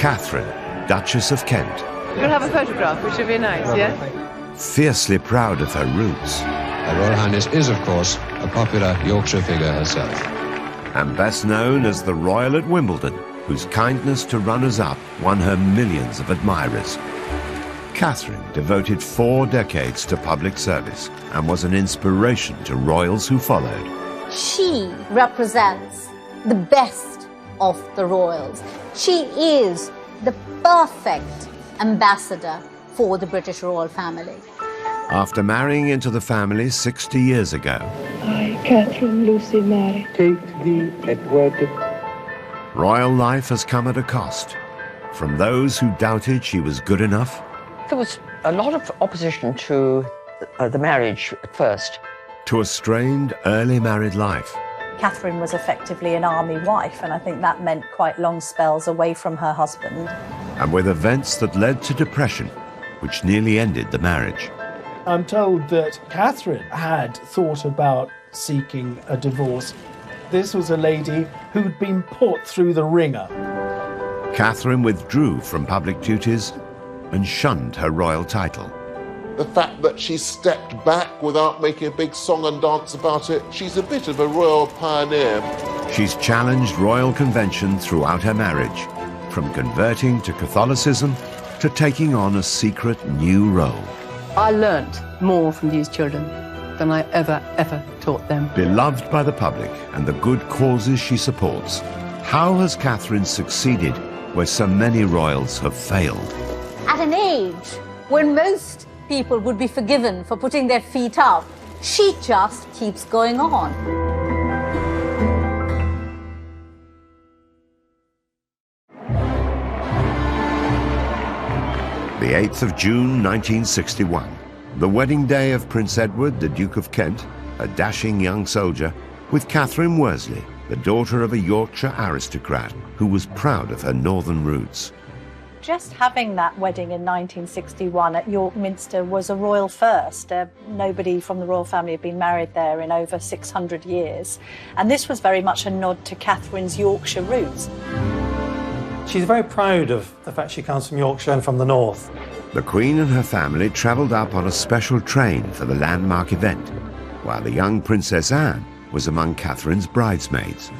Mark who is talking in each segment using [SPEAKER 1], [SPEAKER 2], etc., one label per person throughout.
[SPEAKER 1] Katharine, Duchess of Kent.
[SPEAKER 2] We'll have a photograph, which would be nice, yeah?
[SPEAKER 1] Fiercely proud of her roots.
[SPEAKER 3] Her Royal Highness is, of course, a popular Yorkshire figure herself.
[SPEAKER 1] And best known as the Royal at Wimbledon, whose kindness to runners-up won her millions of admirers. Katharine devoted 4 decades to public service and was an inspiration to royals who followed.
[SPEAKER 4] She represents the best of the royals. She is the perfect ambassador for the British royal family.
[SPEAKER 1] After marrying into the family 60 years ago,
[SPEAKER 5] I, Katharine Lucy Mary,
[SPEAKER 6] take thee, Edward.
[SPEAKER 1] royal life has come at a cost. From those who doubted she was good enough,
[SPEAKER 7] There was a lot of opposition to the marriage at first.
[SPEAKER 1] to a strained early married life.
[SPEAKER 8] Katharine was effectively an army wife, and I think that meant quite long spells away from her husband.
[SPEAKER 1] And with events that led to depression, which nearly ended the marriage.
[SPEAKER 6] I'm told that Katharine had thought about seeking a divorce. This was a lady who'd been put through the ringer.
[SPEAKER 1] Katharine withdrew from public duties and shunned her royal title.
[SPEAKER 9] The fact that she stepped back without making a big song and dance about it, she's a bit of a royal pioneer.
[SPEAKER 1] She's challenged royal convention throughout her marriage, from converting to Catholicism to taking on a secret new role.
[SPEAKER 2] I learnt more from these children than I ever taught them.
[SPEAKER 1] Beloved by the public and the good causes she supports, how has Katharine succeeded where so many royals have failed?
[SPEAKER 4] At an age when most people would be forgiven for putting their feet up, she just keeps going on.
[SPEAKER 1] The 8th of June 1961, the wedding day of Prince Edward, the Duke of Kent, a dashing young soldier, with Catherine Worsley, the daughter of a Yorkshire aristocrat who was proud of her northern roots.
[SPEAKER 8] Just having that wedding in 1961 at York Minster was a royal first. Nobody from the royal family had been married there in over 600 years. And this was very much a nod to Catherine's Yorkshire roots.
[SPEAKER 10] She's very proud of the fact she comes from Yorkshire and from the north.
[SPEAKER 1] The Queen and her family travelled up on a special train for the landmark event, while the young Princess Anne was among Catherine's bridesmaids.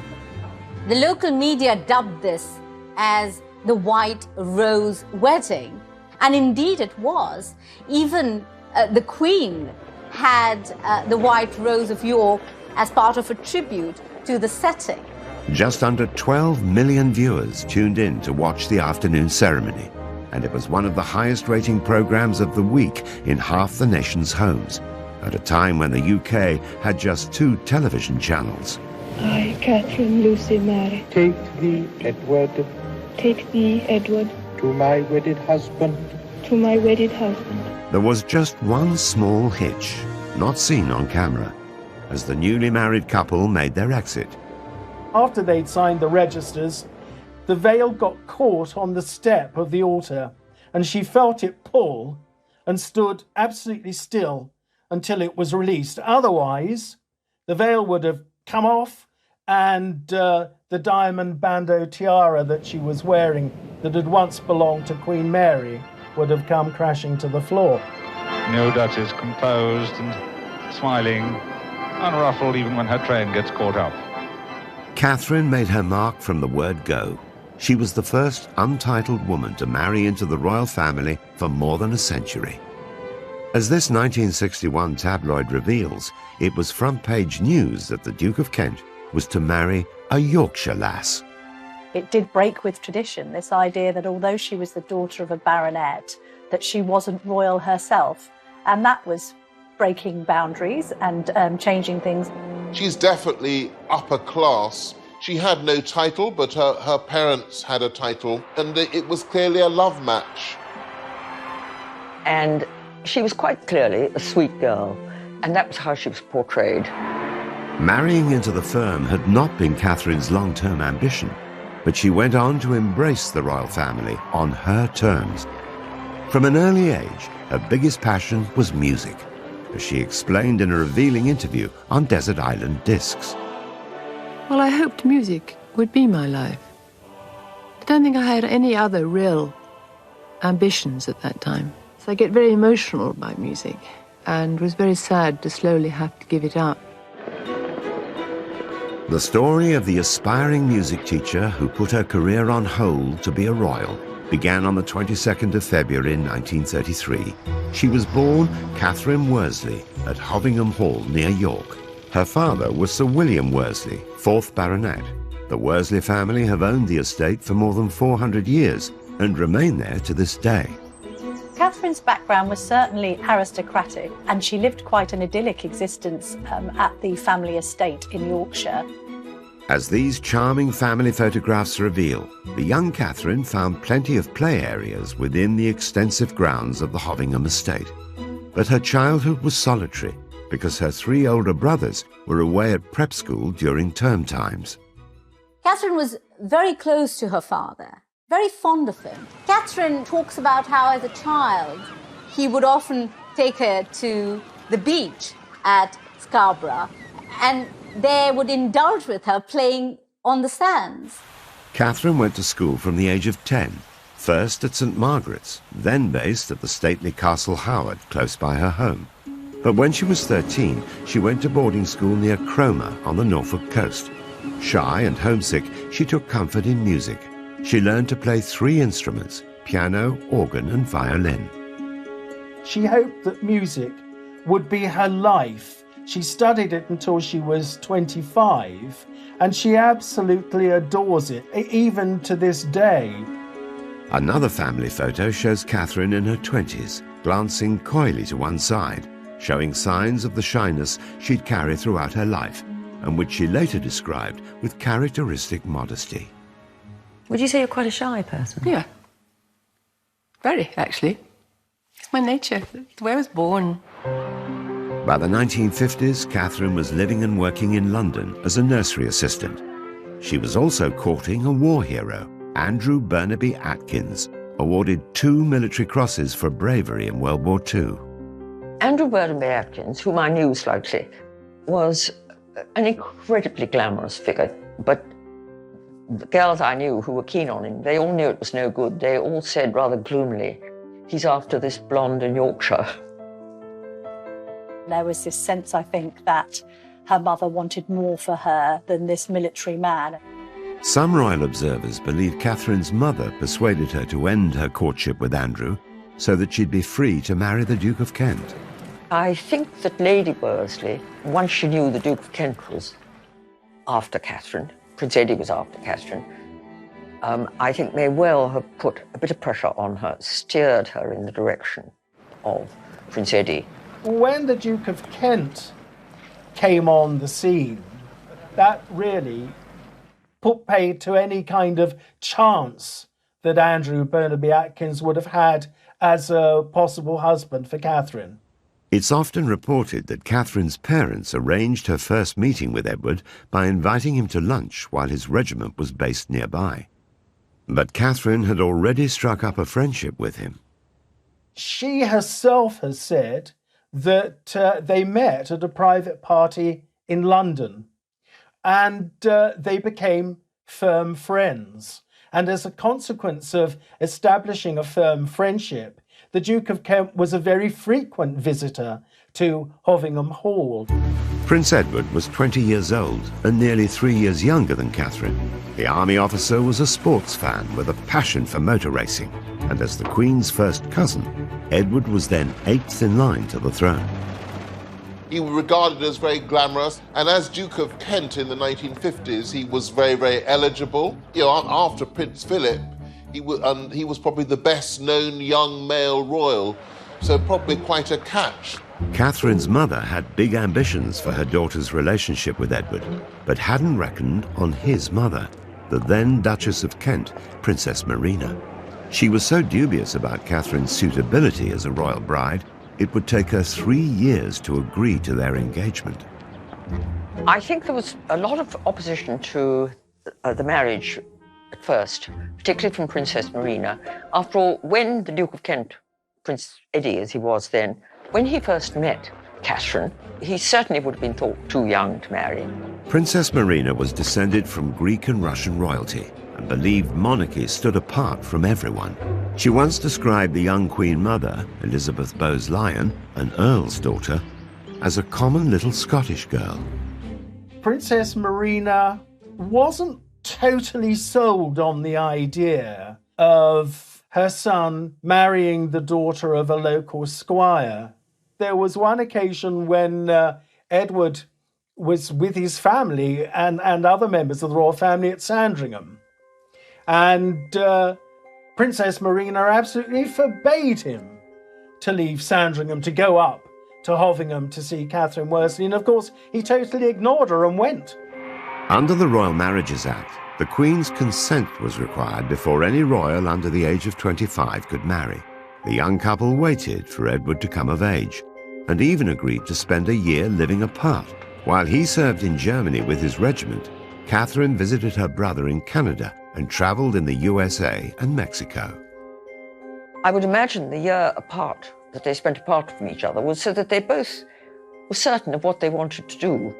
[SPEAKER 4] The local media dubbed this as the White Rose Wedding. And indeed it was. Even the Queen had the White Rose of York as part of a tribute to the setting.
[SPEAKER 1] Just under 12 million viewers tuned in to watch the afternoon ceremony, and it was one of the highest rating programmes of the week in half the nation's homes, at a time when the UK had just 2 television channels.
[SPEAKER 5] I, Katharine Lucy Mary,
[SPEAKER 6] Take thee, Edward,
[SPEAKER 5] take thee, Edward,
[SPEAKER 6] to my wedded husband.
[SPEAKER 5] to my wedded husband.
[SPEAKER 1] There was just one small hitch, not seen on camera, as the newly married couple made their exit.
[SPEAKER 6] After they'd signed the registers, the veil got caught on the step of the altar, and she felt it pull and stood absolutely still until it was released. Otherwise, the veil would have come off, and the diamond bandeau tiara that she was wearing that had once belonged to Queen Mary would have come crashing to the floor.
[SPEAKER 11] No Duchess, composed and smiling, unruffled even when her train gets caught up.
[SPEAKER 1] Katharine made her mark from the word go. She was the first untitled woman to marry into the royal family for more than a century. As this 1961 tabloid reveals, it was front-page news that the Duke of Kent was to marry a Yorkshire lass.
[SPEAKER 8] It did break with tradition, this idea that although she was the daughter of a baronet, that she wasn't royal herself. And that was breaking boundaries and changing things.
[SPEAKER 9] She's definitely upper class. She had no title, but her parents had a title, and it was clearly a love match.
[SPEAKER 7] And she was quite clearly a sweet girl, and that was how she was portrayed.
[SPEAKER 1] Marrying into the firm had not been Catherine's long-term ambition, but she went on to embrace the royal family on her terms. From an early age, her biggest passion was music, as she explained in a revealing interview on Desert Island Discs.
[SPEAKER 2] Well, I hoped music would be my life. don't think I had any other real ambitions at that time. So I get very emotional about music and was very sad to slowly have to give it up.
[SPEAKER 1] The story of the aspiring music teacher who put her career on hold to be a royal began on the 22nd of February in 1933. She was born Katharine Worsley at Hovingham Hall near York. Her father was Sir William Worsley, 4th Baronet. The Worsley family have owned the estate for more than 400 years and remain there to this day.
[SPEAKER 8] Katharine's background was certainly aristocratic, and she lived quite an idyllic existence at the family estate in Yorkshire.
[SPEAKER 1] As these charming family photographs reveal, the young Katharine found plenty of play areas within the extensive grounds of the Hovingham estate. But her childhood was solitary because her 3 older brothers were away at prep school during term times.
[SPEAKER 4] Katharine was very close to her father, very fond of him. Katharine talks about how, as a child, he would often take her to the beach at Scarborough and they would indulge with her playing on the sands.
[SPEAKER 1] Katharine went to school from the age of 10, first at St Margaret's, then based at the stately Castle Howard, close by her home. But when she was 13, she went to boarding school near Cromer on the Norfolk coast. Shy and homesick, she took comfort in music. She learned to play 3 instruments, piano, organ and violin.
[SPEAKER 6] She hoped that music would be her life. She studied it until she was 25, and she absolutely adores it, even to this day.
[SPEAKER 1] Another family photo shows Katharine in her 20s, glancing coyly to one side, showing signs of the shyness she'd carried throughout her life, and which she later described with characteristic modesty.
[SPEAKER 7] Would you say you're quite a shy person?
[SPEAKER 2] Yeah. Very, actually. It's my nature. It's the way I was born.
[SPEAKER 1] By the 1950s, Katharine was living and working in London as a nursery assistant. She was also courting a war hero, Andrew Burnaby Atkins, awarded 2 military crosses for bravery in World War II.
[SPEAKER 7] Andrew Burnaby Atkins, whom I knew slightly, was an incredibly glamorous figure, but the girls I knew who were keen on him, they all knew it was no good. They all said rather gloomily, "He's after this blonde in Yorkshire."
[SPEAKER 8] There was this sense, I think, that her mother wanted more for her than this military man.
[SPEAKER 1] Some royal observers believe Katharine's mother persuaded her to end her courtship with Andrew so that she'd be free to marry the Duke of Kent.
[SPEAKER 7] I think that Lady Worsley, once she knew the Duke of Kent was after Katharine, Prince Eddie was after Katharine, I think may well have put a bit of pressure on her, steered her in the direction of Prince Eddie.
[SPEAKER 6] When the Duke of Kent came on the scene, that really put paid to any kind of chance that Andrew Burnaby Atkins would have had as a possible husband for Katharine.
[SPEAKER 1] It's often reported that Katharine's parents arranged her first meeting with Edward by inviting him to lunch while his regiment was based nearby. But Katharine had already struck up a friendship with him.
[SPEAKER 6] She herself has said that they met at a private party in London and they became firm friends. And as a consequence of establishing a firm friendship, the Duke of Kent was a very frequent visitor to Hovingham Hall.
[SPEAKER 1] Prince Edward was 20 years old and nearly 3 years younger than Katharine. The army officer was a sports fan with a passion for motor racing, and as the Queen's first cousin, Edward was then 8th in line to the throne.
[SPEAKER 9] He was regarded as very glamorous, and as Duke of Kent in the 1950s, he was very, very eligible. You know, after Prince Philip, he was probably the best-known young male royal, so probably quite a catch.
[SPEAKER 1] Katharine's mother had big ambitions for her daughter's relationship with Edward, but hadn't reckoned on his mother, the then Duchess of Kent, Princess Marina. She was so dubious about Katharine's suitability as a royal bride, it would take her 3 years to agree to their engagement.
[SPEAKER 7] I think there was a lot of opposition to the marriage at first, particularly from Princess Marina. After all, when the Duke of Kent, Prince Eddie as he was then, when he first met Katharine, he certainly would have been thought too young to marry.
[SPEAKER 1] Princess Marina was descended from Greek and Russian royalty, and believed monarchy stood apart from everyone. She once described the young Queen Mother, Elizabeth Bowes-Lyon, an Earl's daughter, as a common little Scottish girl.
[SPEAKER 6] Princess Marina wasn't totally sold on the idea of her son marrying the daughter of a local squire. There was one occasion when Edward was with his family and other members of the royal family at Sandringham. And Princess Marina absolutely forbade him to leave Sandringham to go up to Hovingham to see Catherine Worsley. And of course, he totally ignored her and went.
[SPEAKER 1] Under the Royal Marriages Act, the Queen's consent was required before any royal under the age of 25 could marry. The young couple waited for Edward to come of age and even agreed to spend a year living apart. While he served in Germany with his regiment, Catherine visited her brother in Canada and travelled in the USA and Mexico.
[SPEAKER 7] I would imagine the year apart that they spent apart from each other was so that they both were certain of what they wanted to do.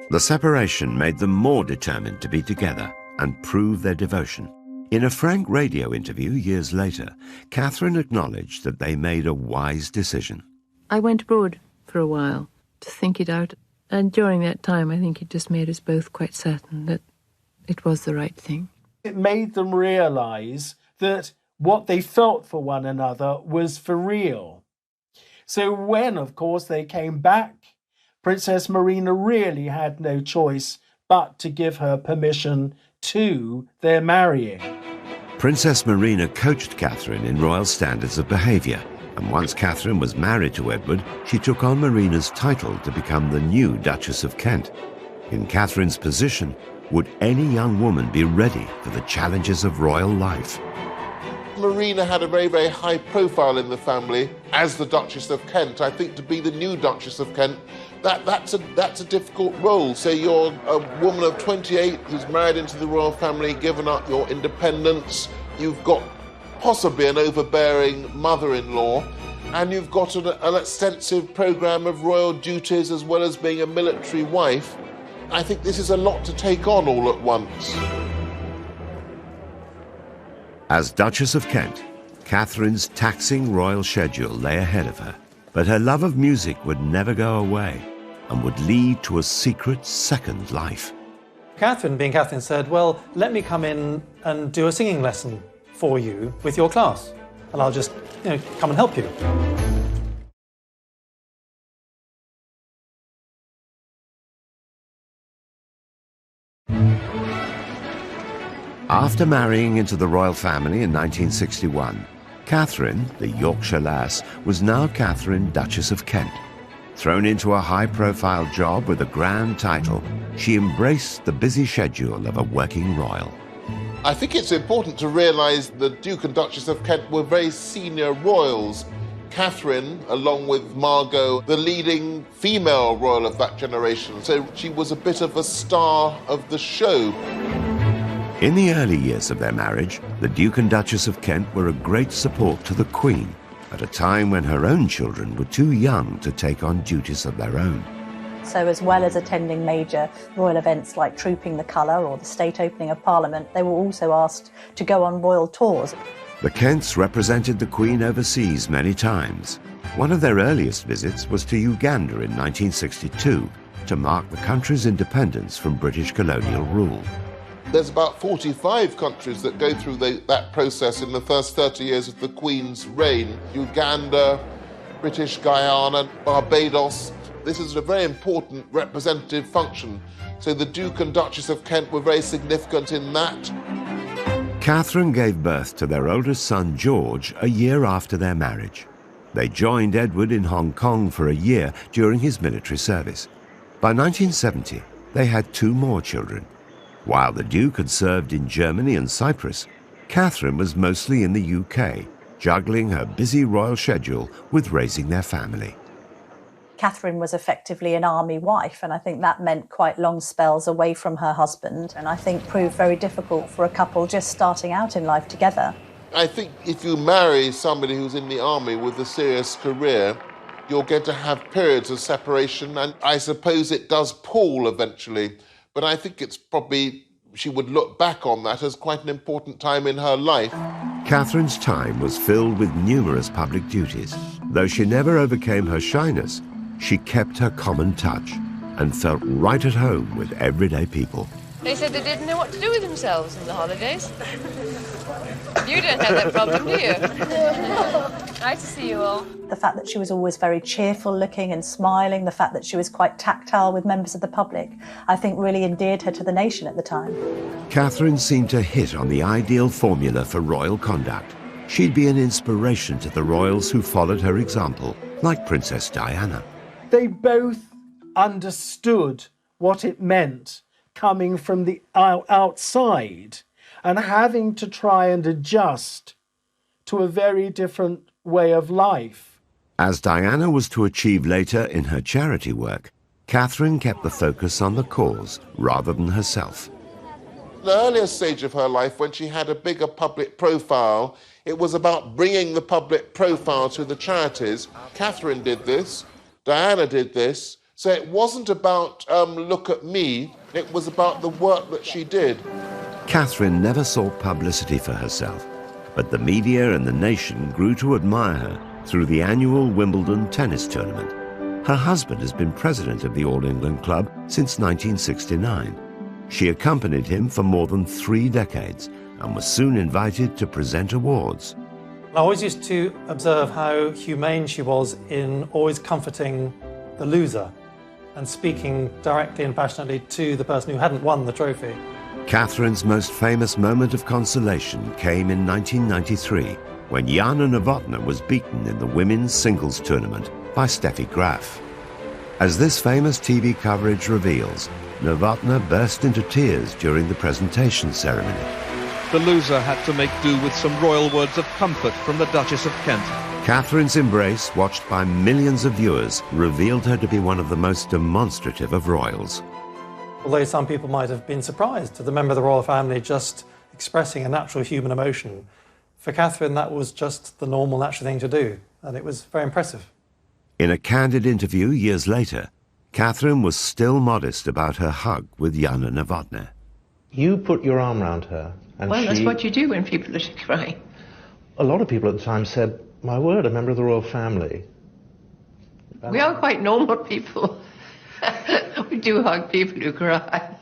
[SPEAKER 1] The separation made them more determined to be together and prove their devotion. In a frank radio interview years later, Catherine acknowledged that they made a wise decision.
[SPEAKER 2] I went abroad for a while to think it out, and during that time I think it just made us both quite certain that it was the right thing.
[SPEAKER 6] It made them realise that what they felt for one another was for real. So when, of course, they came back, Princess Marina really had no choice but to give her permission to their marrying.
[SPEAKER 1] Princess Marina coached Catherine in royal standards of behaviour, and once Catherine was married to Edward, she took on Marina's title to become the new Duchess of Kent. In Catherine's position, would any young woman be ready for the challenges of royal life?
[SPEAKER 9] Marina had a very, very high profile in the family as the Duchess of Kent. I think to be the new Duchess of Kent, that's a difficult role. So you're a woman of 28 who's married into the royal family, given up your independence. You've got possibly an overbearing mother-in-law, and you've got an extensive programme of royal duties as well as being a military wife. I think this is a lot to take on all at once.
[SPEAKER 1] As Duchess of Kent, Catherine's taxing royal schedule lay ahead of her, but her love of music would never go away and would lead to a secret second life.
[SPEAKER 10] Catherine, being Catherine, said, well, let me come in and do a singing lesson for you with your class, and I'll just, come and help you.
[SPEAKER 1] After marrying into the royal family in 1961, Catherine, the Yorkshire lass, was now Catherine, Duchess of Kent. Thrown into a high-profile job with a grand title, she embraced the busy schedule of a working royal.
[SPEAKER 9] I think it's important to realise the Duke and Duchess of Kent were very senior royals. Catherine, along with Margot, the leading female royal of that generation, so she was a bit of a star of the show.
[SPEAKER 1] In the early years of their marriage, the Duke and Duchess of Kent were a great support to the Queen, at a time when her own children were too young to take on duties of their own.
[SPEAKER 8] So as well as attending major royal events like Trooping the Colour or the state opening of Parliament, they were also asked to go on royal tours.
[SPEAKER 1] The Kents represented the Queen overseas many times. One of their earliest visits was to Uganda in 1962 to mark the country's independence from British colonial rule.
[SPEAKER 9] There's about 45 countries that go through that process in the first 30 years of the Queen's reign. Uganda, British Guyana, Barbados. This is a very important representative function. So the Duke and Duchess of Kent were very significant in that.
[SPEAKER 1] Catherine gave birth to their oldest son, George, a year after their marriage. They joined Edward in Hong Kong for a year during his military service. By 1970, they had 2 more children. While the Duke had served in Germany and Cyprus, Catherine was mostly in the UK, juggling her busy royal schedule with raising their family.
[SPEAKER 8] Catherine was effectively an army wife, and I think that meant quite long spells away from her husband, and I think proved very difficult for a couple just starting out in life together.
[SPEAKER 9] I think if you marry somebody who's in the army with a serious career, you're going to have periods of separation, and I suppose it does pall eventually. But I think it's probably she would look back on that as quite an important time in her life.
[SPEAKER 1] Catherine's time was filled with numerous public duties. Though she never overcame her shyness, she kept her common touch and felt right at home with everyday people.
[SPEAKER 12] They said they didn't know what to do with themselves in the holidays. You don't have that problem, do you? Nice to see you all.
[SPEAKER 8] The fact that she was always very cheerful looking and smiling, the fact that she was quite tactile with members of the public, I think really endeared her to the nation at the time.
[SPEAKER 1] Catherine seemed to hit on the ideal formula for royal conduct. She'd be an inspiration to the royals who followed her example, like Princess Diana.
[SPEAKER 6] They both understood what it meant coming from the outside and having to try and adjust to a very different way of life.
[SPEAKER 1] As Diana was to achieve later in her charity work, Catherine kept the focus on the cause rather than herself.
[SPEAKER 9] The earlier stage of her life, when she had a bigger public profile, it was about bringing the public profile to the charities. Catherine did this, Diana did this, so it wasn't about look at me, it was about the work that she did.
[SPEAKER 1] Catherine never sought publicity for herself, but the media and the nation grew to admire her through the annual Wimbledon tennis tournament. Her husband has been president of the All England Club since 1969. She accompanied him for more than 3 decades and was soon invited to present awards.
[SPEAKER 10] I always used to observe how humane she was in always comforting the loser and speaking directly and passionately to the person who hadn't won the trophy.
[SPEAKER 1] Catherine's most famous moment of consolation came in 1993 when Jana Novotná was beaten in the women's singles tournament by Steffi Graf. As this famous TV coverage reveals, Novotná burst into tears during the presentation ceremony.
[SPEAKER 13] The loser had to make do with some royal words of comfort from the Duchess of Kent.
[SPEAKER 1] Catherine's embrace, watched by millions of viewers, revealed her to be one of the most demonstrative of royals.
[SPEAKER 10] Although some people might have been surprised at the member of the royal family just expressing a natural human emotion, for Catherine that was just the normal, natural thing to do, and it was very impressive.
[SPEAKER 1] In a candid interview years later, Catherine was still modest about her hug with Jana Novotná.
[SPEAKER 14] You put your arm around her, and
[SPEAKER 2] well, that's what you do when people are crying.
[SPEAKER 14] A lot of people at the time said, my word, a member of the royal family.
[SPEAKER 2] We are quite normal people. We do hug people who cry.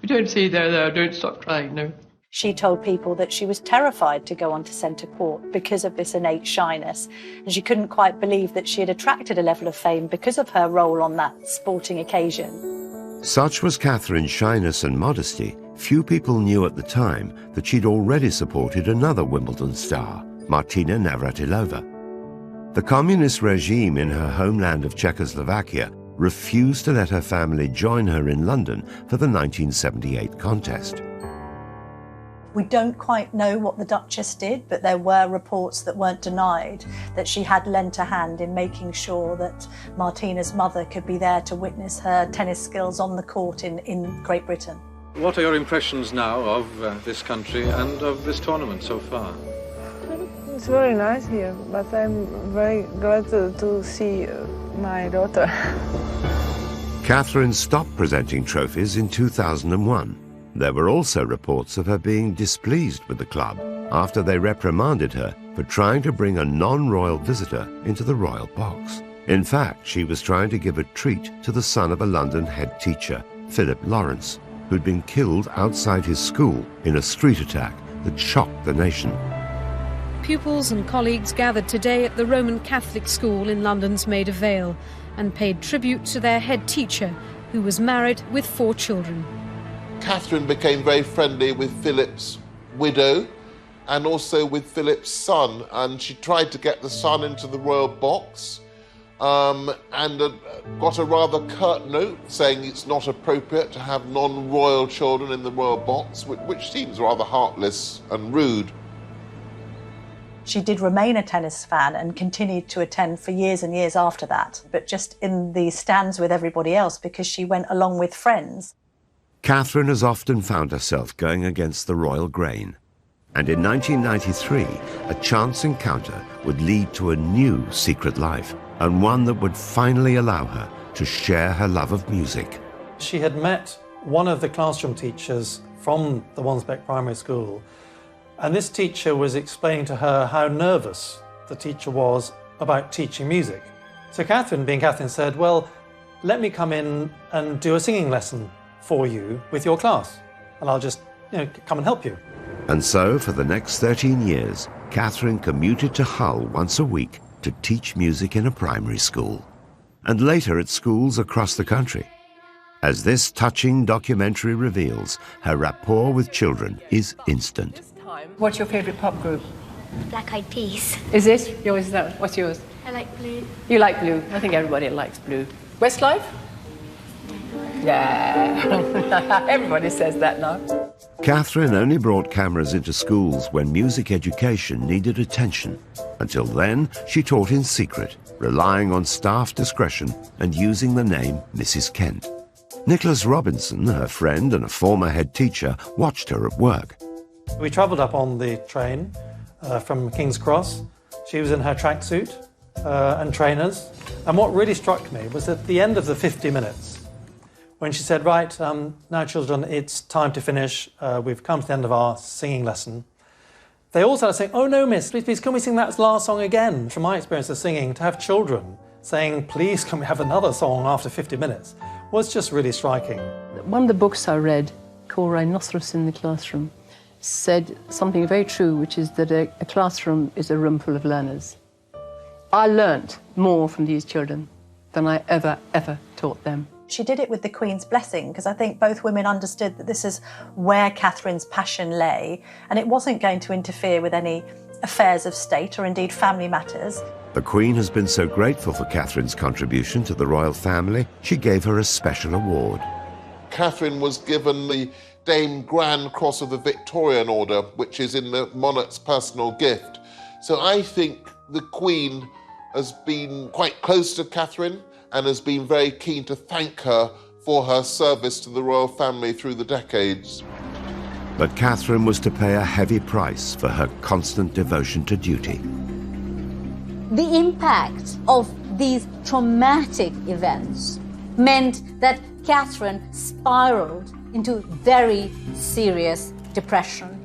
[SPEAKER 2] We don't say, there, don't stop crying, no.
[SPEAKER 8] She told people that she was terrified to go onto centre court because of this innate shyness, and she couldn't quite believe that she had attracted a level of fame because of her role on that sporting occasion.
[SPEAKER 1] Such was Catherine's shyness and modesty, few people knew at the time that she'd already supported another Wimbledon star, Martina Navratilova. The communist regime in her homeland of Czechoslovakia refused to let her family join her in London for the 1978 contest.
[SPEAKER 8] We don't quite know what the Duchess did, but there were reports that weren't denied that she had lent a hand in making sure that Martina's mother could be there to witness her tennis skills on the court in Great Britain.
[SPEAKER 3] What are your impressions now of this country and of this tournament so far?
[SPEAKER 5] It's very nice here, but I'm very glad to see my daughter.
[SPEAKER 1] Catherine stopped presenting trophies in 2001. There were also reports of her being displeased with the club after they reprimanded her for trying to bring a non-royal visitor into the royal box. In fact, she was trying to give a treat to the son of a London head teacher, Philip Lawrence, who'd been killed outside his school in a street attack that shocked the nation.
[SPEAKER 15] Pupils and colleagues gathered today at the Roman Catholic school in London's Maida Vale and paid tribute to their head teacher, who was married with 4 children.
[SPEAKER 9] Catherine became very friendly with Philip's widow and also with Philip's son, and she tried to get the son into the royal box and got a rather curt note saying it's not appropriate to have non-royal children in the royal box, which seems rather heartless and rude.
[SPEAKER 8] She did remain a tennis fan and continued to attend for years and years after that, but just in the stands with everybody else because she went along with friends.
[SPEAKER 1] Catherine has often found herself going against the royal grain. And in 1993, a chance encounter would lead to a new secret life, and one that would finally allow her to share her love of music.
[SPEAKER 10] She had met one of the classroom teachers from the Wansbeck Primary School. And this teacher was explaining to her how nervous the teacher was about teaching music. So Katharine, being Katharine, said, well, let me come in and do a singing lesson for you with your class, and I'll just, come and help you.
[SPEAKER 1] And so, for the next 13 years, Katharine commuted to Hull once a week to teach music in a primary school, and later at schools across the country. As this touching documentary reveals, her rapport with children is instant.
[SPEAKER 2] What's your favourite pop group?
[SPEAKER 16] Black Eyed Peas.
[SPEAKER 2] Is it? Yours, what's yours?
[SPEAKER 16] I like Blue.
[SPEAKER 2] You like Blue? I think everybody likes Blue. Westlife? Yeah, everybody says that now.
[SPEAKER 1] Katharine only brought cameras into schools when music education needed attention. Until then, she taught in secret, relying on staff discretion and using the name Mrs. Kent. Nicholas Robinson, her friend and a former head teacher, watched her at work.
[SPEAKER 10] We travelled up on the train from King's Cross. She was in her tracksuit and trainers. And what really struck me was at the end of the 50 minutes, when she said, right, now children, it's time to finish. We've come to the end of our singing lesson. They all started saying, oh no, miss, please, can we sing that last song again? From my experience of singing, to have children saying, please, can we have another song after 50 minutes, was just really striking.
[SPEAKER 2] One of the books I read, called Rhinoceros in the Classroom, said something very true, which is that a classroom is a room full of learners. I learnt more from these children than I ever taught them.
[SPEAKER 8] She did it with the Queen's blessing, because I think both women understood that this is where Katharine's passion lay, and it wasn't going to interfere with any affairs of state or indeed family matters.
[SPEAKER 1] The Queen has been so grateful for Katharine's contribution to the royal family, she gave her a special award.
[SPEAKER 9] Katharine was given the Dame Grand Cross of the Victorian Order, which is in the monarch's personal gift. So I think the Queen has been quite close to Katharine and has been very keen to thank her for her service to the royal family through the decades.
[SPEAKER 1] But Katharine was to pay a heavy price for her constant devotion to duty.
[SPEAKER 4] The impact of these traumatic events meant that Katharine spiraled into very serious depression.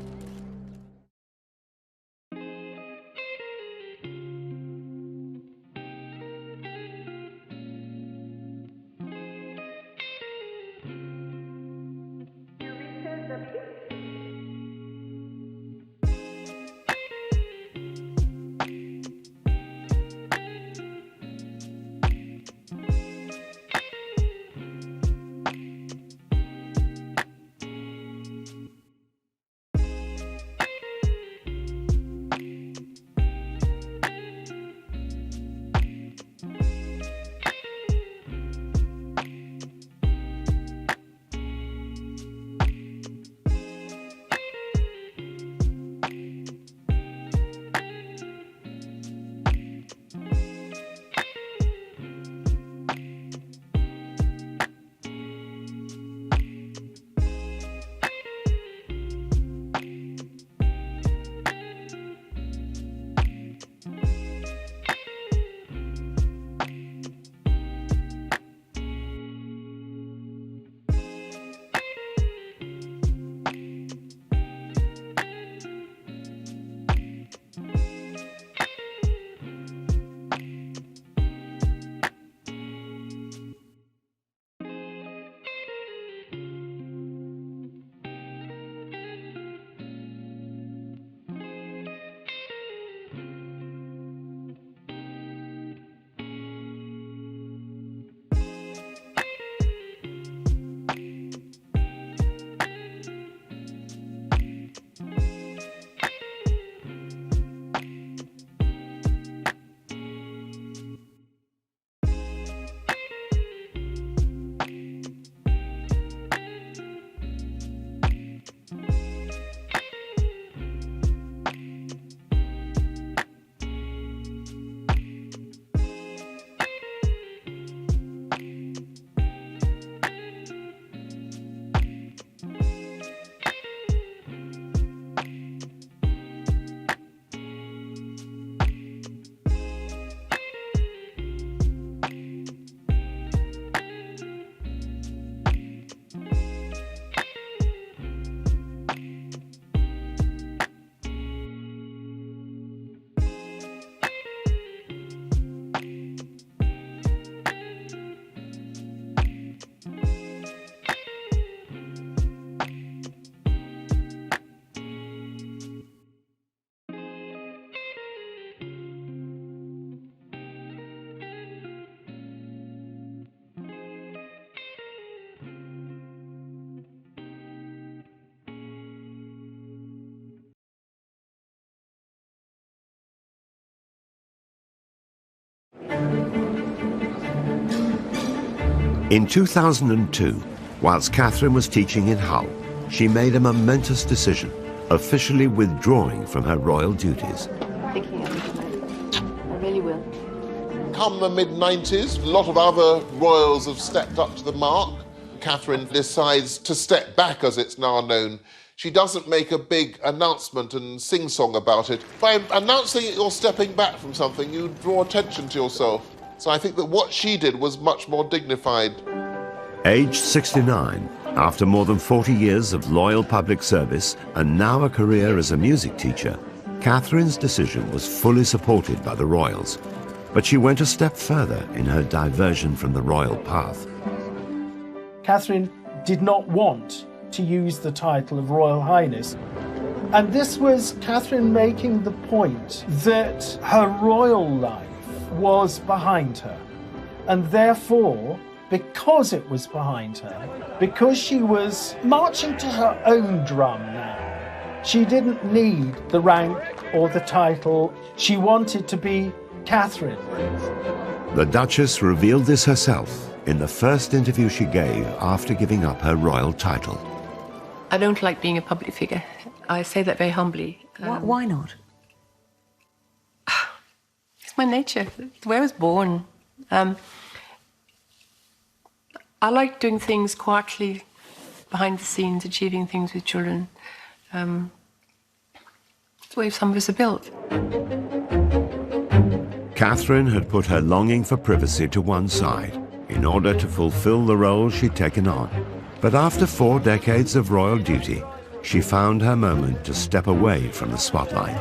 [SPEAKER 1] In 2002, whilst Catherine was teaching in Hull, she made a momentous decision, officially withdrawing from her royal duties.
[SPEAKER 2] Thinking of it, I really will.
[SPEAKER 9] Come the mid-90s, a lot of other royals have stepped up to the mark. Catherine decides to step back, as it's now known. She doesn't make a big announcement and sing-song about it. By announcing you're stepping back from something, you draw attention to yourself. So I think that what she did was much more dignified.
[SPEAKER 1] Aged 69, after more than 40 years of loyal public service and now a career as a music teacher, Catherine's decision was fully supported by the royals. But she went a step further in her diversion from the royal path.
[SPEAKER 6] Catherine did not want to use the title of Royal Highness. And this was Catherine making the point that her royal life was behind her. And therefore, because it was behind her, because she was marching to her own drum now, she didn't need the rank or the title. She wanted to be Catherine.
[SPEAKER 1] The Duchess revealed this herself in the first interview she gave after giving up her royal title.
[SPEAKER 2] I don't like being a public figure. I say that very humbly.
[SPEAKER 17] Why not?
[SPEAKER 2] It's my nature. It's the way I was born. I like doing things quietly, behind the scenes, achieving things with children. It's the way some of us are built.
[SPEAKER 1] Catherine had put her longing for privacy to one side in order to fulfill the role she'd taken on. But after 4 decades of royal duty, she found her moment to step away from the spotlight.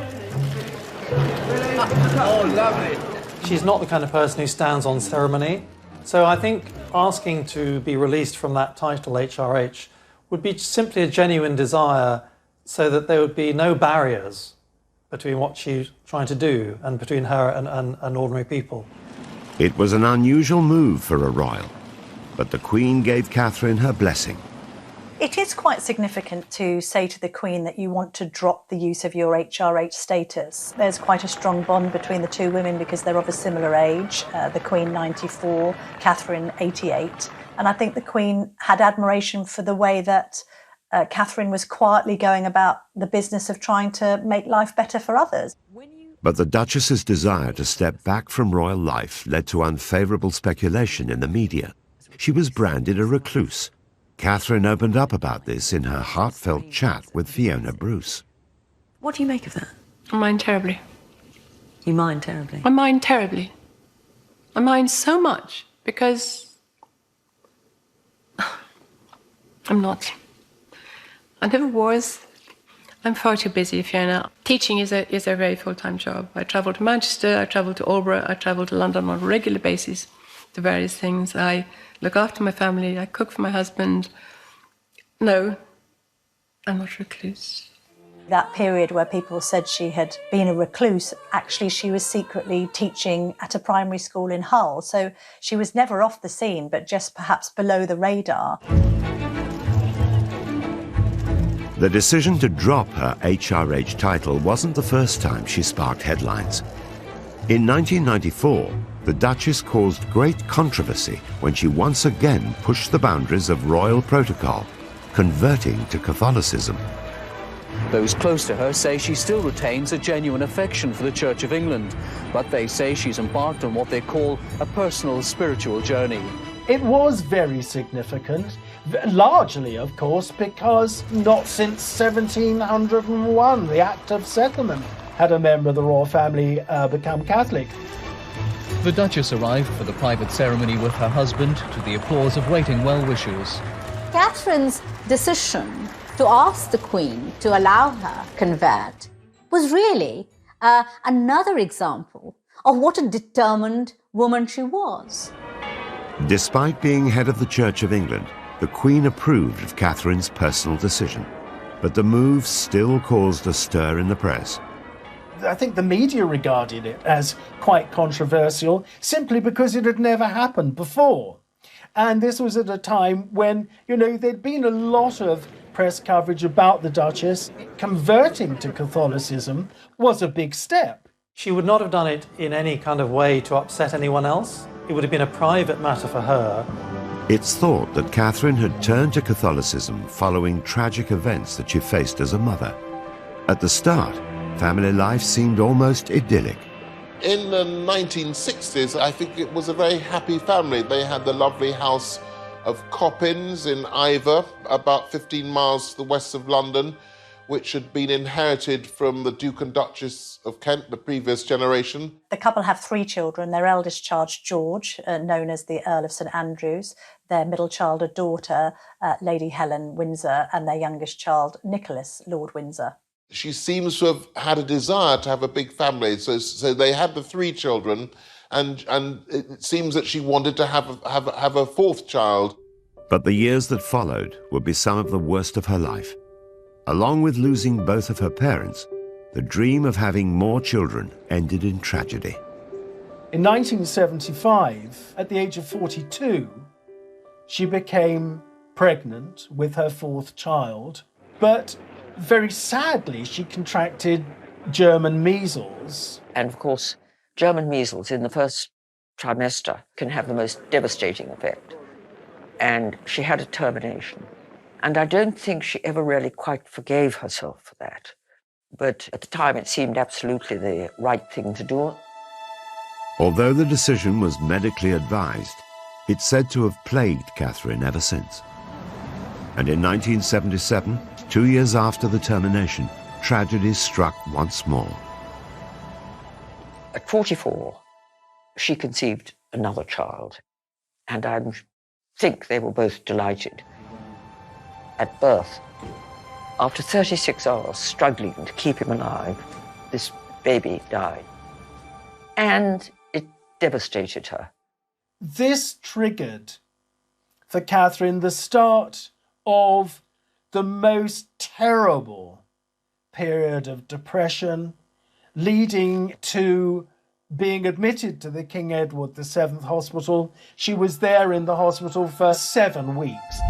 [SPEAKER 10] Oh, lovely. She's not the kind of person who stands on ceremony. So I think asking to be released from that title, HRH, would be simply a genuine desire so that there would be no barriers between what she's trying to do and between her and ordinary people.
[SPEAKER 1] It was an unusual move for a royal, but the Queen gave Catherine her blessing.
[SPEAKER 8] It is quite significant to say to the Queen that you want to drop the use of your HRH status. There's quite a strong bond between the two women because they're of a similar age, the Queen 94, Catherine 88. And I think the Queen had admiration for the way that Catherine was quietly going about the business of trying to make life better for others.
[SPEAKER 1] But the Duchess's desire to step back from royal life led to unfavourable speculation in the media. She was branded a recluse. Catherine opened up about this in her heartfelt chat with Fiona Bruce.
[SPEAKER 17] What do you make of that?
[SPEAKER 2] I mind terribly.
[SPEAKER 17] You mind terribly?
[SPEAKER 2] I mind terribly. I mind so much because I'm not. I never was. I'm far too busy, Fiona. Teaching is a very full-time job. I travel to Manchester, I travel to Albury, I travel to London on a regular basis to various things. I look after my family, I cook for my husband. No, I'm not a recluse.
[SPEAKER 8] That period where people said she had been a recluse, actually she was secretly teaching at a primary school in Hull. So she was never off the scene, but just perhaps below the radar.
[SPEAKER 1] The decision to drop her HRH title wasn't the first time she sparked headlines. In 1994, the Duchess caused great controversy when she once again pushed the boundaries of royal protocol, converting to Catholicism.
[SPEAKER 18] Those close to her say she still retains a genuine affection for the Church of England, but they say she's embarked on what they call a personal spiritual journey.
[SPEAKER 6] It was very significant, largely, of course, because not since 1701, the Act of Settlement, had a member of the royal family become Catholic.
[SPEAKER 18] The Duchess arrived for the private ceremony with her husband to the applause of waiting well-wishers.
[SPEAKER 4] Catherine's decision to ask the Queen to allow her convert was really another example of what a determined woman she was.
[SPEAKER 1] Despite being head of the Church of England, the Queen approved of Catherine's personal decision, but the move still caused a stir in the press.
[SPEAKER 6] I think the media regarded it as quite controversial simply because it had never happened before. And this was at a time when, there'd been a lot of press coverage about the Duchess. Converting to Catholicism was a big step.
[SPEAKER 10] She would not have done it in any kind of way to upset anyone else. It would have been a private matter for her.
[SPEAKER 1] It's thought that Catherine had turned to Catholicism following tragic events that she faced as a mother. At the start, family life seemed almost idyllic.
[SPEAKER 9] In the 1960s, I think it was a very happy family. They had the lovely house of Coppins in Iver, about 15 miles to the west of London, which had been inherited from the Duke and Duchess of Kent, the previous generation.
[SPEAKER 8] The couple have 3 children. Their eldest child, George, known as the Earl of St Andrews, their middle child, a daughter, Lady Helen Windsor, and their youngest child, Nicholas, Lord Windsor.
[SPEAKER 9] She seems to have had a desire to have a big family, so they had the 3 children, and it seems that she wanted to have a 4th child.
[SPEAKER 1] But the years that followed would be some of the worst of her life. Along with losing both of her parents, the dream of having more children ended in tragedy.
[SPEAKER 6] In 1975, at the age of 42, she became pregnant with her 4th child, but very sadly, she contracted German measles.
[SPEAKER 7] And of course, German measles in the first trimester can have the most devastating effect. And she had a termination. And I don't think she ever really quite forgave herself for that. But at the time, it seemed absolutely the right thing to do.
[SPEAKER 1] Although the decision was medically advised, it's said to have plagued Catherine ever since. And in 1977, 2 years after the termination, tragedy struck once more.
[SPEAKER 7] At 44, she conceived another child. And I think they were both delighted. At birth, after 36 hours struggling to keep him alive, this baby died. And it devastated her.
[SPEAKER 6] This triggered for Catherine the start of the most terrible period of depression, leading to being admitted to the King Edward VII Hospital. She was there in the hospital for 7 weeks.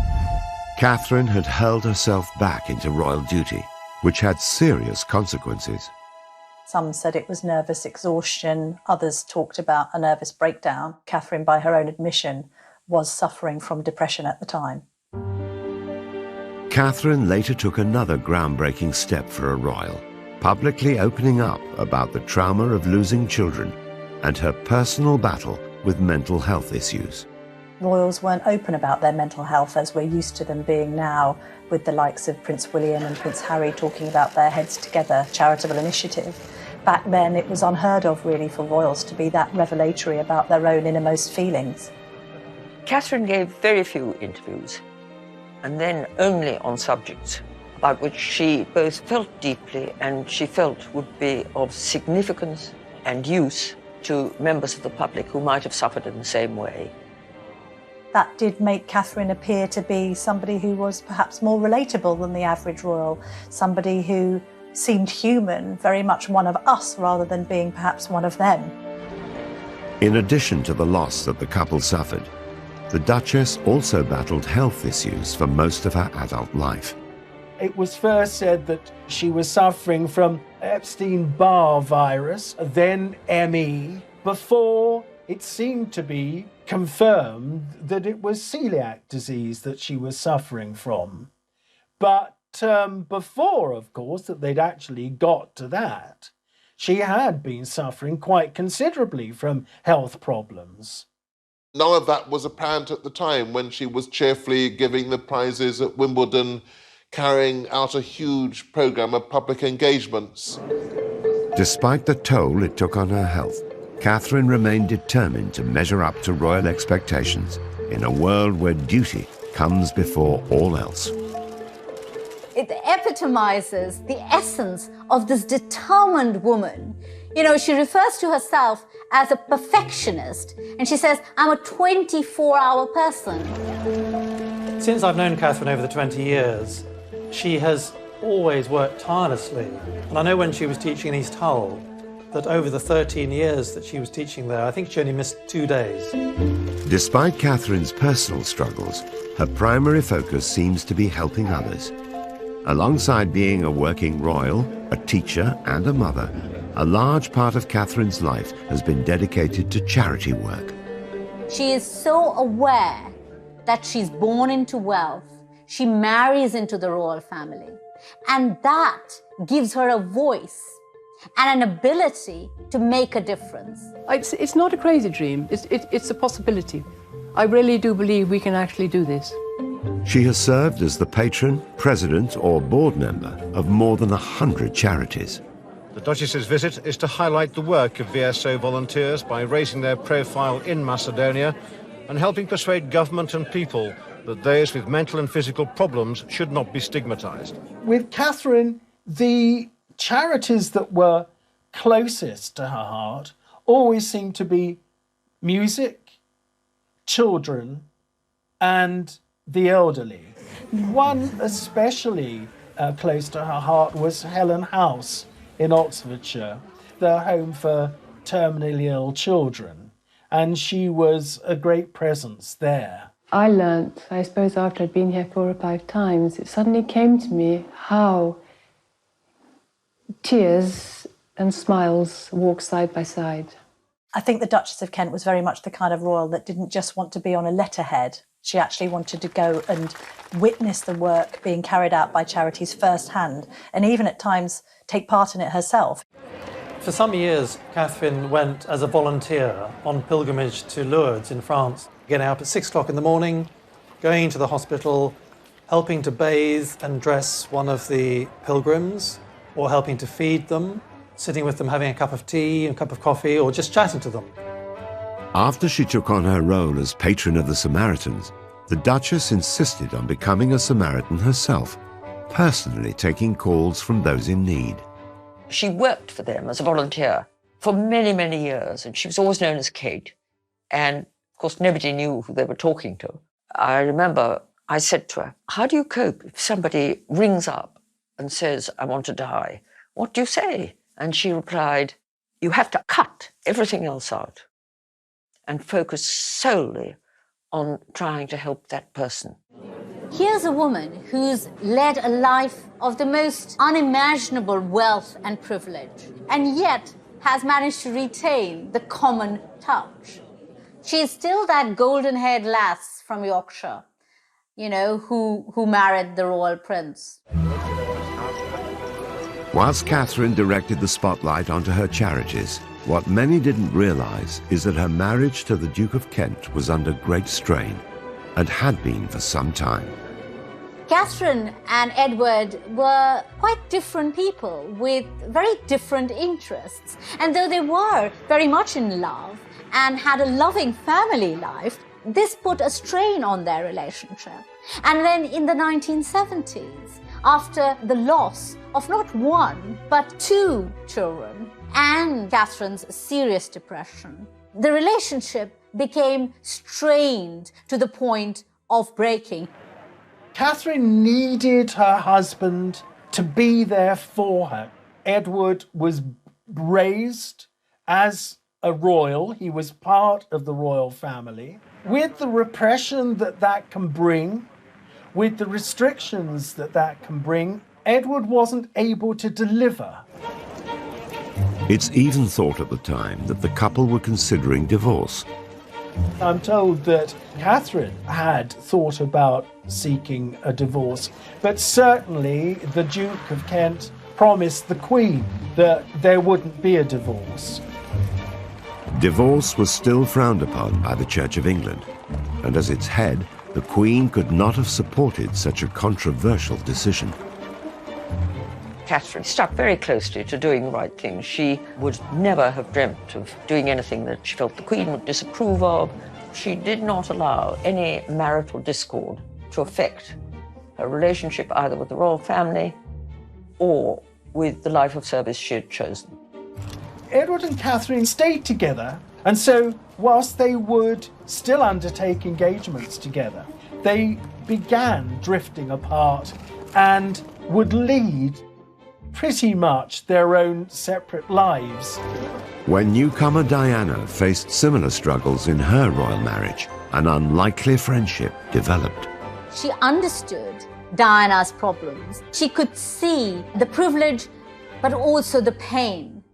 [SPEAKER 1] Catherine had hurled herself back into royal duty, which had serious consequences.
[SPEAKER 8] Some said it was nervous exhaustion. Others talked about a nervous breakdown. Catherine, by her own admission, was suffering from depression at the time.
[SPEAKER 1] Catherine later took another groundbreaking step for a royal, publicly opening up about the trauma of losing children and her personal battle with mental health issues.
[SPEAKER 8] Royals weren't open about their mental health as we're used to them being now, with the likes of Prince William and Prince Harry talking about their Heads Together charitable initiative. Back then, it was unheard of, really, for royals to be that revelatory about their own innermost feelings.
[SPEAKER 7] Catherine gave very few interviews, and then only on subjects about which she both felt deeply and she felt would be of significance and use to members of the public who might have suffered in the same way.
[SPEAKER 8] That did make Catherine appear to be somebody who was perhaps more relatable than the average royal, somebody who seemed human, very much one of us rather than being perhaps one of them.
[SPEAKER 1] In addition to the loss that the couple suffered, the Duchess also battled health issues for most of her adult life.
[SPEAKER 6] It was first said that she was suffering from Epstein-Barr virus, then ME, before it seemed to be confirmed that it was celiac disease that she was suffering from. But before, of course, that they'd actually got to that, she had been suffering quite considerably from health problems.
[SPEAKER 9] None of that was apparent at the time when she was cheerfully giving the prizes at Wimbledon, carrying out a huge programme of public engagements.
[SPEAKER 1] Despite the toll it took on her health, Catherine remained determined to measure up to royal expectations in a world where duty comes before all else.
[SPEAKER 4] It epitomizes the essence of this determined woman. You know, she refers to herself as a perfectionist, and she says, I'm a 24-hour person.
[SPEAKER 10] Since I've known Catherine over the 20 years, she has always worked tirelessly. And I know when she was teaching in East Hull, that over the 13 years that she was teaching there, I think she only missed 2 days.
[SPEAKER 1] Despite Catherine's personal struggles, her primary focus seems to be helping others. Alongside being a working royal, a teacher and a mother, a large part of Katharine's life has been dedicated to charity work.
[SPEAKER 4] She is so aware that she's born into wealth. She marries into the royal family. And that gives her a voice and an ability to make a difference.
[SPEAKER 2] It's not a crazy dream. It's a possibility. I really do believe we can actually do this.
[SPEAKER 1] She has served as the patron, president, or board member of more than 100 charities.
[SPEAKER 19] The Duchess's visit is to highlight the work of VSO volunteers by raising their profile in Macedonia and helping persuade government and people that those with mental and physical problems should not be stigmatized.
[SPEAKER 6] With Katharine, the charities that were closest to her heart always seemed to be music, children, and the elderly. One especially close to her heart was Helen House in Oxfordshire, the home for terminally ill children, and she was a great presence there.
[SPEAKER 2] I learnt, I suppose after I'd been here 4 or 5 times, it suddenly came to me how tears and smiles walk side by side.
[SPEAKER 8] I think the Duchess of Kent was very much the kind of royal that didn't just want to be on a letterhead. She actually wanted to go and witness the work being carried out by charities firsthand, and even at times take part in it herself.
[SPEAKER 10] For some years, Katharine went as a volunteer on pilgrimage to Lourdes in France, getting up at 6 o'clock in the morning, going to the hospital, helping to bathe and dress one of the pilgrims, or helping to feed them, sitting with them having a cup of tea, a cup of coffee, or just chatting to them.
[SPEAKER 1] After she took on her role as patron of the Samaritans, the Duchess insisted on becoming a Samaritan herself, personally taking calls from those in need.
[SPEAKER 7] She worked for them as a volunteer for many, many years, and she was always known as Kate. And, of course, nobody knew who they were talking to. I remember I said to her, how do you cope if somebody rings up and says, I want to die? What do you say? And she replied, you have to cut everything else out and focus solely on trying to help that person.
[SPEAKER 4] Here's a woman who's led a life of the most unimaginable wealth and privilege, and yet has managed to retain the common touch. She's still that golden-haired lass from Yorkshire, you know, who married the royal prince.
[SPEAKER 1] Whilst Katharine directed the spotlight onto her charities, what many didn't realise is that her marriage to the Duke of Kent was under great strain, and had been for some time.
[SPEAKER 4] Katharine and Edward were quite different people with very different interests. And though they were very much in love and had a loving family life, this put a strain on their relationship. And then in the 1970s, after the loss of not 1, but 2 children, and Katharine's serious depression, the relationship became strained to the point of breaking.
[SPEAKER 6] Katharine needed her husband to be there for her. Edward was raised as a royal. He was part of the royal family. With the repression that can bring, with the restrictions that can bring, Edward wasn't able to deliver.
[SPEAKER 1] It's even thought at the time that the couple were considering divorce.
[SPEAKER 6] I'm told that Katharine had thought about seeking a divorce, but certainly the Duke of Kent promised the Queen that there wouldn't be a divorce.
[SPEAKER 1] Divorce was still frowned upon by the Church of England, and as its head, the Queen could not have supported such a controversial decision.
[SPEAKER 7] Katharine stuck very closely to doing the right thing. She would never have dreamt of doing anything that she felt the Queen would disapprove of. She did not allow any marital discord to affect her relationship either with the royal family or with the life of service she had chosen.
[SPEAKER 6] Edward and Katharine stayed together, and so whilst they would still undertake engagements together, they began drifting apart and would lead pretty much their own separate lives.
[SPEAKER 1] When newcomer Diana faced similar struggles in her royal marriage, an unlikely friendship developed.
[SPEAKER 4] She understood Diana's problems. She could see the privilege, but also the pain.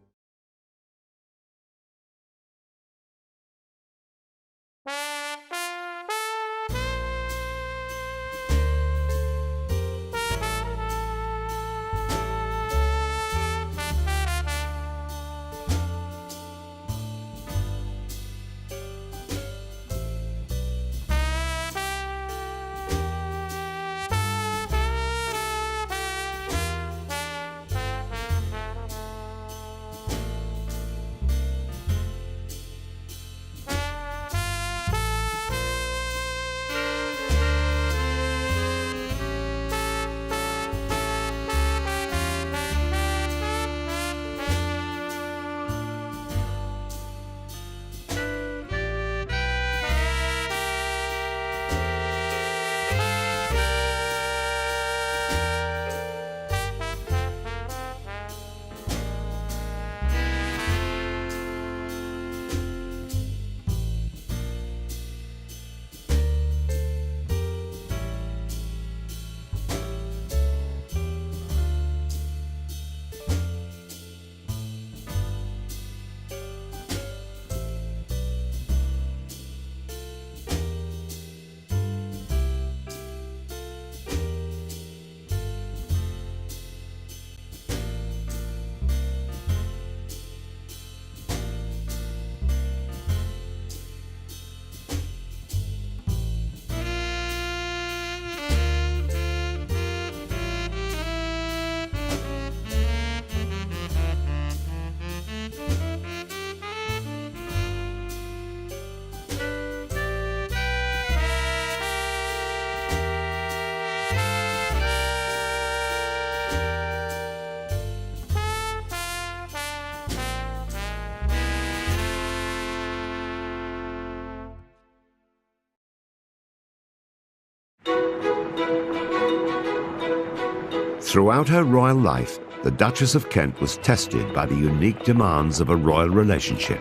[SPEAKER 1] Throughout her royal life, the Duchess of Kent was tested by the unique demands of a royal relationship.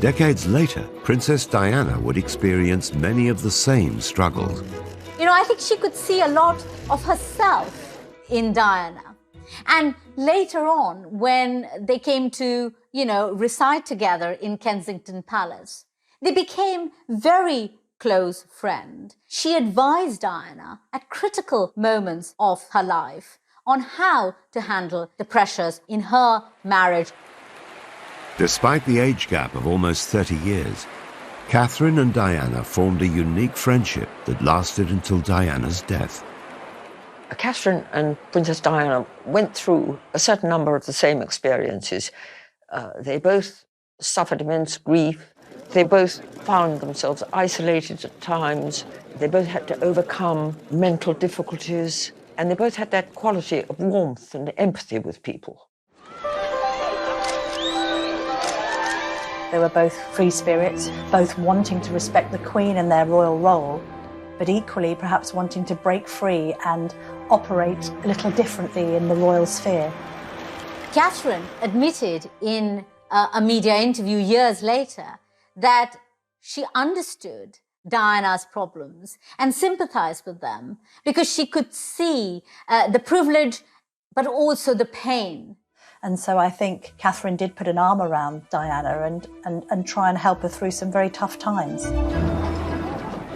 [SPEAKER 1] Decades later, Princess Diana would experience many of the same struggles.
[SPEAKER 4] You know, I think she could see a lot of herself in Diana. And later on, when they came to, reside together in Kensington Palace, they became very close friends. She advised Diana at critical moments of her life on how to handle the pressures in her marriage.
[SPEAKER 1] Despite the age gap of almost 30 years, Catherine and Diana formed a unique friendship that lasted until Diana's death.
[SPEAKER 7] Catherine and Princess Diana went through a certain number of the same experiences. They both suffered immense grief. They both found themselves isolated at times. They both had to overcome mental difficulties. And they both had that quality of warmth and empathy with people.
[SPEAKER 8] They were both free spirits, both wanting to respect the Queen and their royal role, but equally perhaps wanting to break free and operate a little differently in the royal sphere.
[SPEAKER 4] Catherine admitted in a media interview years later that she understood Diana's problems and sympathized with them because she could see the privilege but also the pain.
[SPEAKER 8] And so I think Catherine did put an arm around Diana and try and help her through some very tough times.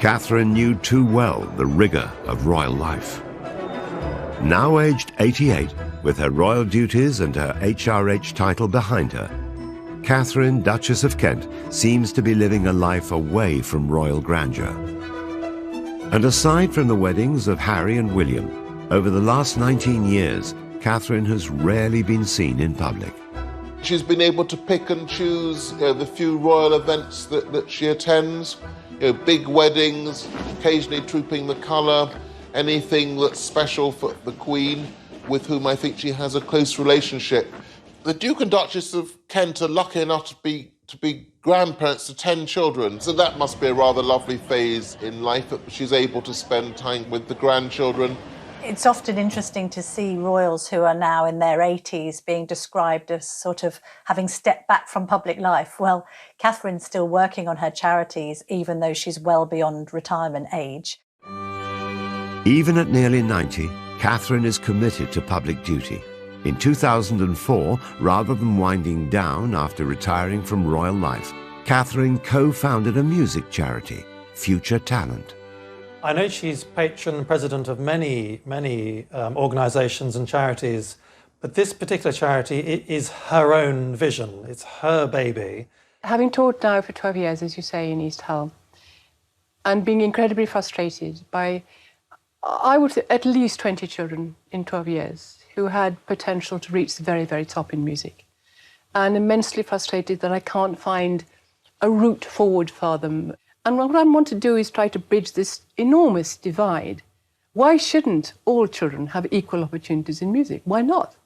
[SPEAKER 1] Catherine knew too well the rigour of royal life. Now aged 88, with her royal duties and her HRH title behind her, Catherine, Duchess of Kent, seems to be living a life away from royal grandeur. And aside from the weddings of Harry and William, over the last 19 years, Catherine has rarely been seen in public.
[SPEAKER 9] She's been able to pick and choose the few royal events that she attends, big weddings, occasionally trooping the colour, anything that's special for the Queen, with whom I think she has a close relationship. The Duke and Duchess of Kent are lucky enough to be grandparents to 10 children, so that must be a rather lovely phase in life that she's able to spend time with the grandchildren.
[SPEAKER 8] It's often interesting to see royals who are now in their 80s being described as sort of having stepped back from public life. Well, Catherine's still working on her charities, even though she's well beyond retirement age.
[SPEAKER 1] Even at nearly 90, Catherine is committed to public duty. In 2004, rather than winding down after retiring from royal life, Katharine co-founded a music charity, Future Talent.
[SPEAKER 10] I know she's patron and president of many organisations and charities, but this particular charity is her own vision. It's her baby.
[SPEAKER 2] Having taught now for 12 years, as you say, in East Hull, and being incredibly frustrated by, I would say, at least 20 children in 12 years who had potential to reach the very, very top in music, and immensely frustrated that I can't find a route forward for them. And what I want to do is try to bridge this enormous divide. Why shouldn't all children have equal opportunities in music? Why not?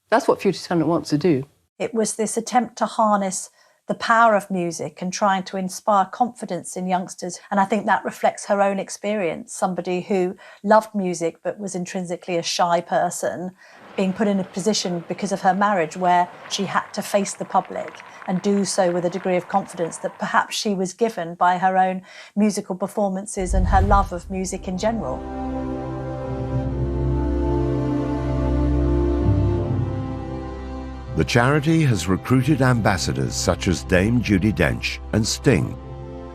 [SPEAKER 2] That's what Future Talent wants to do.
[SPEAKER 8] It was this attempt to harness the power of music and trying to inspire confidence in youngsters. And I think that reflects her own experience, somebody who loved music but was intrinsically a shy person, being put in a position because of her marriage where she had to face the public and do so with a degree of confidence that perhaps she was given by her own musical performances and her love of music in general.
[SPEAKER 1] The charity has recruited ambassadors such as Dame Judi Dench and Sting,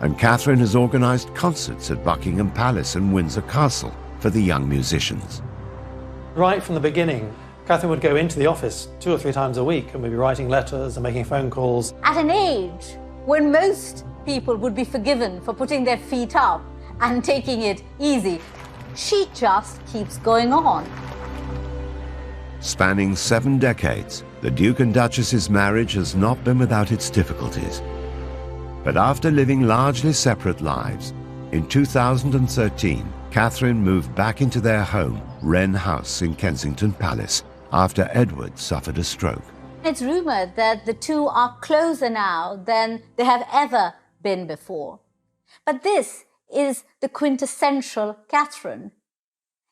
[SPEAKER 1] and Katharine has organised concerts at Buckingham Palace and Windsor Castle for the young musicians.
[SPEAKER 10] Right from the beginning, Katharine would go into the office 2 or 3 times a week and we'd be writing letters and making phone calls.
[SPEAKER 4] At an age when most people would be forgiven for putting their feet up and taking it easy, she just keeps going on.
[SPEAKER 1] Spanning 7 decades, the Duke and Duchess's marriage has not been without its difficulties. But after living largely separate lives, in 2013, Katharine moved back into their home, Wren House in Kensington Palace, after Edward suffered a stroke.
[SPEAKER 4] It's rumoured that the two are closer now than they have ever been before. But this is the quintessential Katharine,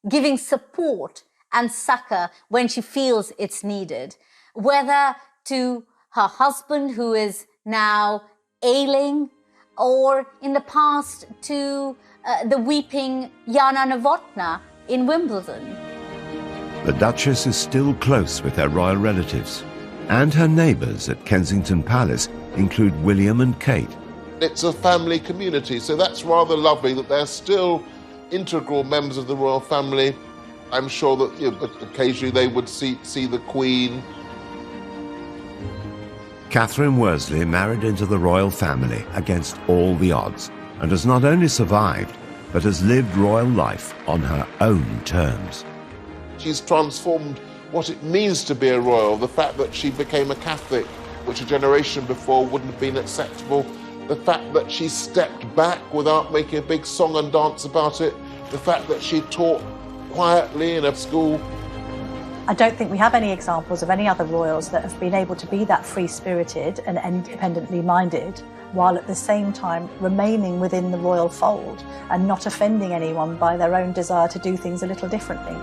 [SPEAKER 4] giving support and succour when she feels it's needed, whether to her husband who is now ailing, or in the past to the weeping Jana Novotná in Wimbledon.
[SPEAKER 1] The Duchess is still close with her royal relatives, and her neighbours at Kensington Palace include William and Kate.
[SPEAKER 9] It's a family community, so that's rather lovely that they're still integral members of the royal family. I'm sure that occasionally they would see the Queen.
[SPEAKER 1] Catherine Worsley married into the royal family against all the odds, and has not only survived, but has lived royal life on her own terms.
[SPEAKER 9] She's transformed what it means to be a royal, the fact that she became a Catholic, which a generation before wouldn't have been acceptable, the fact that she stepped back without making a big song and dance about it, the fact that she taught quietly in a school.
[SPEAKER 8] I don't think we have any examples of any other royals that have been able to be that free-spirited and independently minded, while at the same time remaining within the royal fold and not offending anyone by their own desire to do things a little differently.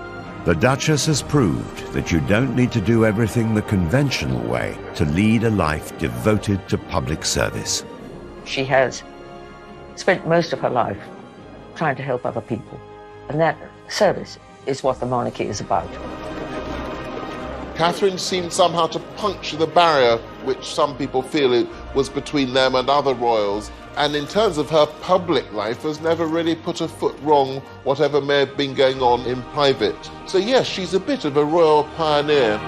[SPEAKER 1] The Duchess has proved that you don't need to do everything the conventional way to lead a life devoted to public service.
[SPEAKER 7] She has spent most of her life trying to help other people, and that service is what the monarchy is about.
[SPEAKER 9] Katharine seemed somehow to puncture the barrier which some people feel it was between them and other royals, and in terms of her public life has never really put a foot wrong, whatever may have been going on in private. So yes, she's a bit of a royal pioneer.